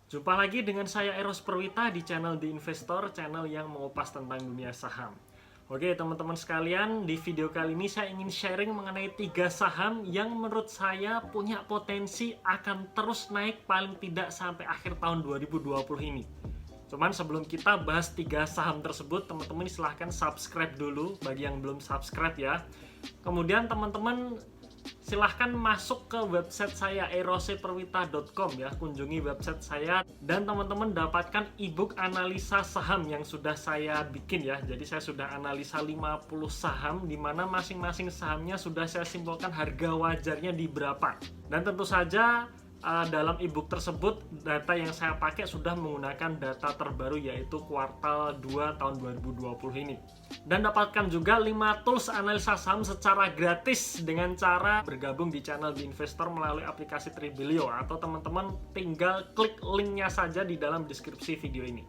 Jumpa lagi dengan saya Eros Perwita di channel The Investor, channel yang mengupas tentang dunia saham. Oke teman-teman sekalian, di video kali ini saya ingin sharing mengenai 3 saham yang menurut saya punya potensi akan terus naik paling tidak sampai akhir tahun 2020 ini. Cuman sebelum kita bahas 3 saham tersebut, teman-teman silahkan subscribe dulu bagi yang belum subscribe ya. Kemudian teman-teman silahkan masuk ke website saya eroseperwita.com ya, kunjungi website saya dan teman-teman dapatkan ebook analisa saham yang sudah saya bikin ya. Jadi saya sudah analisa 50 saham di mana masing-masing sahamnya sudah saya simpulkan harga wajarnya di berapa. Dan tentu saja dalam ebook tersebut data yang saya pakai sudah menggunakan data terbaru yaitu kuartal 2 tahun 2020 ini. Dan dapatkan juga 5 tools analisa saham secara gratis dengan cara bergabung di channel The Investor melalui aplikasi Tribelio, atau teman-teman tinggal klik linknya saja di dalam deskripsi video ini.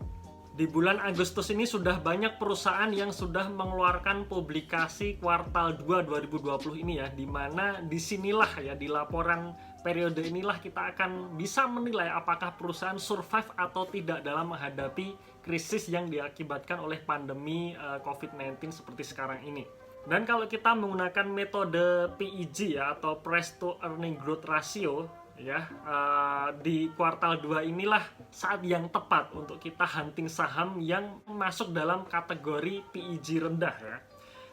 Di bulan Agustus ini sudah banyak perusahaan yang sudah mengeluarkan publikasi kuartal 2 2020 ini ya, dimana disinilah ya, di laporan periode inilah kita akan bisa menilai apakah perusahaan survive atau tidak dalam menghadapi krisis yang diakibatkan oleh pandemi COVID-19 seperti sekarang ini. Dan kalau kita menggunakan metode PEG ya, atau Price to Earning Growth Ratio ya, di kuartal 2 inilah saat yang tepat untuk kita hunting saham yang masuk dalam kategori PEG rendah ya.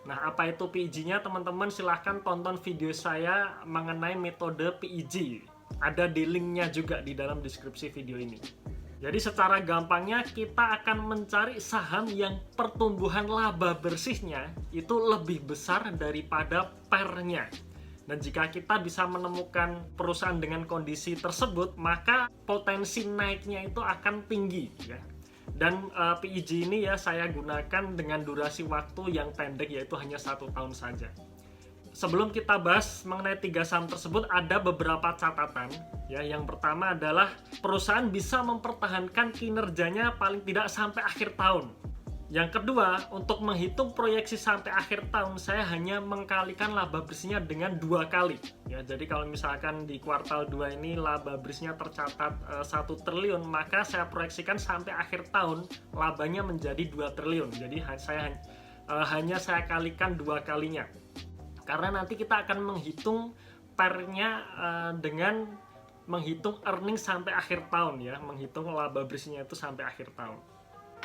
Nah, apa itu PEG-nya? Teman-teman silahkan tonton video saya mengenai metode PEG. Ada di linknya juga di dalam deskripsi video ini. Jadi secara gampangnya kita akan mencari saham yang pertumbuhan laba bersihnya itu lebih besar daripada PER-nya. Dan jika kita bisa menemukan perusahaan dengan kondisi tersebut, maka potensi naiknya itu akan tinggi ya. Dan PEG ini ya saya gunakan dengan durasi waktu yang pendek, yaitu hanya 1 tahun saja. Sebelum kita bahas mengenai 3 saham tersebut, ada beberapa catatan ya. Yang pertama adalah perusahaan bisa mempertahankan kinerjanya paling tidak sampai akhir tahun. Yang kedua, untuk menghitung proyeksi sampai akhir tahun, saya hanya mengkalikan laba bersihnya dengan 2 kali. Ya, jadi kalau misalkan di kuartal 2 ini laba bersihnya tercatat 1 triliun, maka saya proyeksikan sampai akhir tahun labanya menjadi 2 triliun. Jadi hanya saya kalikan 2 kalinya. Karena nanti kita akan menghitung PER-nya dengan menghitung earning sampai akhir tahun ya, menghitung laba bersihnya itu sampai akhir tahun.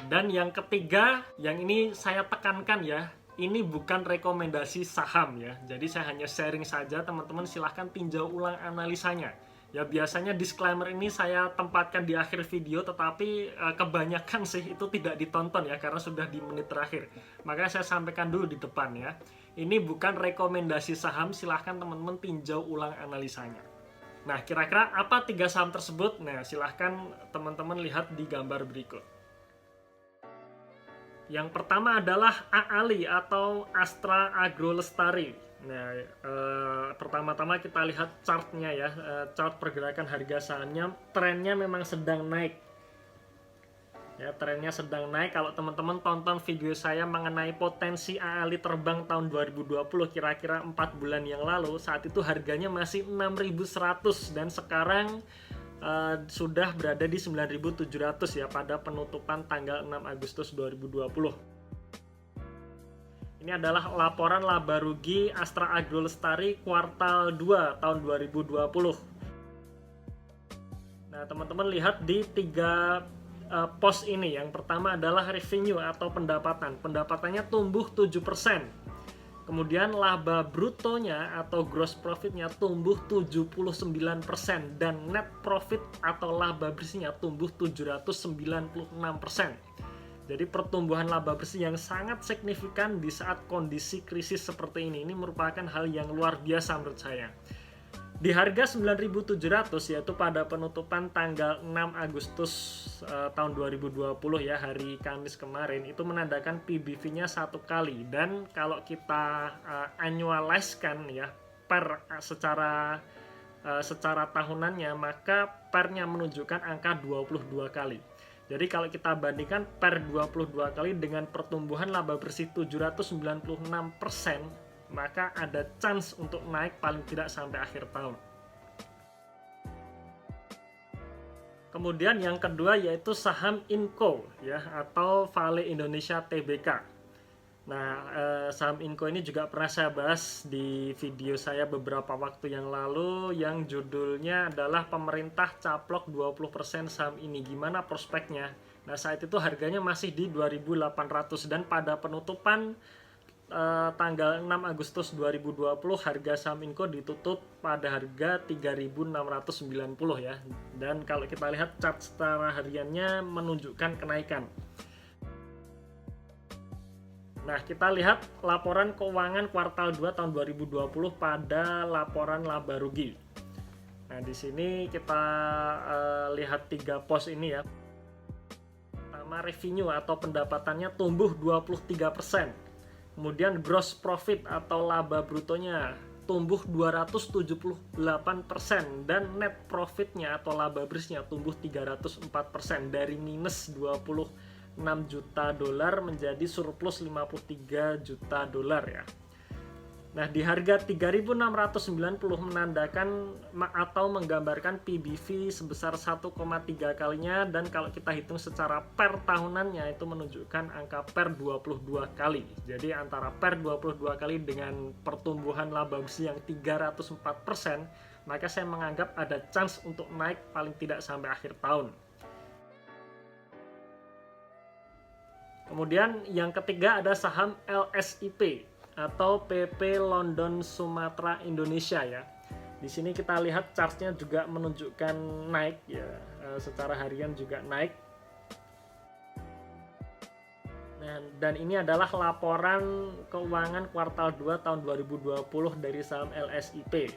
Dan yang ketiga, yang ini saya tekankan ya, ini bukan rekomendasi saham ya. Jadi saya hanya sharing saja, teman-teman silahkan tinjau ulang analisanya. Ya biasanya disclaimer ini saya tempatkan di akhir video, tetapi kebanyakan sih itu tidak ditonton ya, karena sudah di menit terakhir. Makanya saya sampaikan dulu di depan ya. Ini bukan rekomendasi saham, silahkan teman-teman tinjau ulang analisanya. Nah, kira-kira apa 3 saham tersebut? Nah, silahkan teman-teman lihat di gambar berikut. Yang pertama adalah AALI atau Astra Agro Lestari. Nah, pertama-tama kita lihat chartnya ya, chart pergerakan harga sahamnya, trennya memang sedang naik. Ya, trennya sedang naik. Kalau teman-teman tonton video saya mengenai potensi AALI terbang tahun 2020, kira-kira 4 bulan yang lalu, saat itu harganya masih 6.100 dan sekarang sudah berada di 9.700 ya pada penutupan tanggal 6 Agustus 2020. Ini adalah laporan laba rugi Astra Agro Lestari kuartal 2 tahun 2020. Nah, teman-teman lihat di 3 pos ini. Yang pertama adalah revenue atau pendapatan. Pendapatannya tumbuh 7%. Kemudian laba brutonya atau gross profitnya tumbuh 79% dan net profit atau laba bersihnya tumbuh 796%. Jadi pertumbuhan laba bersih yang sangat signifikan di saat kondisi krisis seperti ini. Ini merupakan hal yang luar biasa menurut saya. Di harga 9.700 yaitu pada penutupan tanggal 6 Agustus tahun 2020 ya, hari Kamis kemarin, itu menandakan PBV-nya 1 kali. Dan kalau kita annualize-kan ya per secara tahunannya, maka per-nya menunjukkan angka 22 kali. Jadi kalau kita bandingkan per 22 kali dengan pertumbuhan laba bersih 796%, maka ada chance untuk naik paling tidak sampai akhir tahun. Kemudian yang kedua yaitu saham Inco ya, atau Vale Indonesia Tbk. Nah, saham Inco ini juga pernah saya bahas di video saya beberapa waktu yang lalu yang judulnya adalah pemerintah caplok 20% saham ini, gimana prospeknya. Nah, saat itu harganya masih di 2.800 dan pada penutupan tanggal 6 Agustus 2020 harga saham Inco ditutup pada harga 3.690 ya. Dan kalau kita lihat chart secara hariannya menunjukkan kenaikan. Nah, kita lihat laporan keuangan kuartal 2 tahun 2020 pada laporan laba rugi. Nah, di sini kita lihat 3 pos ini ya. Pertama, revenue atau pendapatannya tumbuh 23%. Kemudian gross profit atau laba brutonya tumbuh 278% dan net profitnya atau laba bersihnya tumbuh 304% dari minus 26 juta dolar menjadi surplus 53 juta dolar ya. Nah, di harga 3.690 menandakan atau menggambarkan PBV sebesar 1,3 kalinya, dan kalau kita hitung secara per tahunannya itu menunjukkan angka per 22 kali. Jadi antara per 22 kali dengan pertumbuhan laba bersih yang 304%, maka saya menganggap ada chance untuk naik paling tidak sampai akhir tahun. Kemudian yang ketiga ada saham LSIP atau PP London Sumatera Indonesia ya. Di sini kita lihat chartnya juga menunjukkan naik ya, secara harian juga naik. Nah, dan ini adalah laporan keuangan kuartal 2 tahun 2020 dari saham LSIP.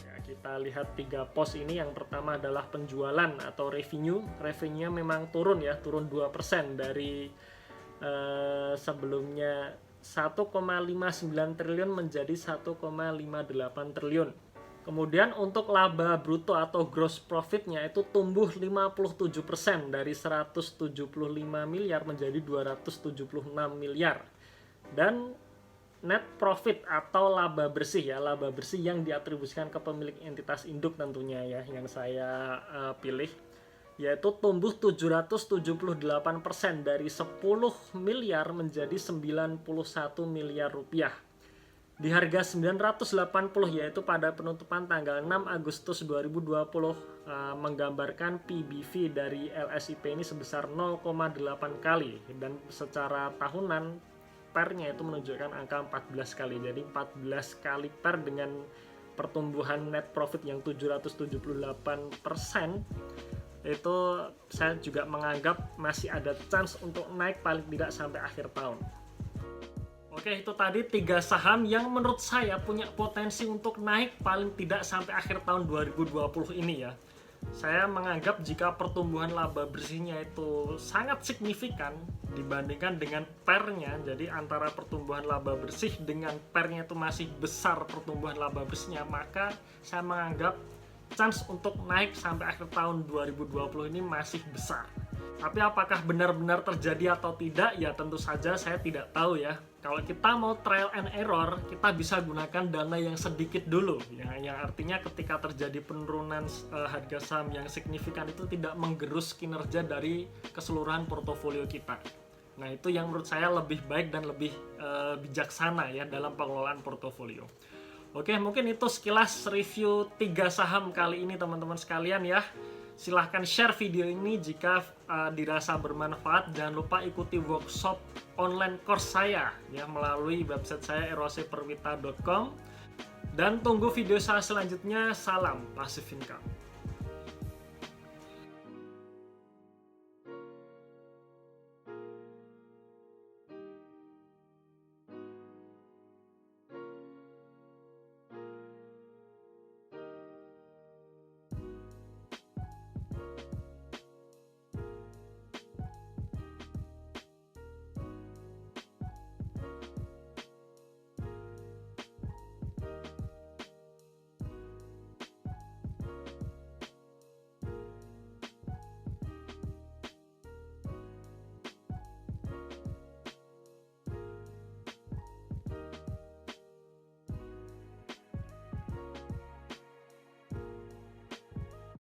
Ya, kita lihat 3 pos ini. Yang pertama adalah penjualan atau revenue. Revenue-nya memang turun ya, turun 2% dari sebelumnya 1,59 triliun menjadi 1,58 triliun. Kemudian untuk laba bruto atau gross profitnya itu tumbuh 57% dari 175 miliar menjadi 276 miliar. Dan net profit atau laba bersih ya, laba bersih yang diatribusikan ke pemilik entitas induk tentunya ya, yang saya pilih, yaitu tumbuh 778% dari 10 miliar menjadi 91 miliar rupiah. Di harga 980 yaitu pada penutupan tanggal 6 Agustus 2020 menggambarkan PBV dari LSIP ini sebesar 0,8 kali, dan secara tahunan pernya itu menunjukkan angka 14 kali. Jadi 14 kali per dengan pertumbuhan net profit yang 778%. Itu saya juga menganggap masih ada chance untuk naik paling tidak sampai akhir tahun. Oke, itu tadi 3 saham yang menurut saya punya potensi untuk naik paling tidak sampai akhir tahun 2020 ini ya. Saya menganggap jika pertumbuhan laba bersihnya itu sangat signifikan dibandingkan dengan pernya, jadi antara pertumbuhan laba bersih dengan pernya itu masih besar pertumbuhan laba bersihnya, maka saya menganggap chance untuk naik sampai akhir tahun 2020 ini masih besar. Tapi apakah benar-benar terjadi atau tidak, ya tentu saja saya tidak tahu ya. Kalau kita mau trial and error, kita bisa gunakan dana yang sedikit dulu ya, yang artinya ketika terjadi penurunan harga saham yang signifikan itu tidak menggerus kinerja dari keseluruhan portofolio kita. Nah, itu yang menurut saya lebih baik dan lebih bijaksana ya dalam pengelolaan portofolio. Oke, mungkin itu sekilas review 3 saham kali ini teman-teman sekalian ya. Silahkan share video ini jika dirasa bermanfaat. Jangan lupa ikuti workshop online course saya ya melalui website saya eroseperwita.com. Dan tunggu video saya selanjutnya. Salam Passive Income.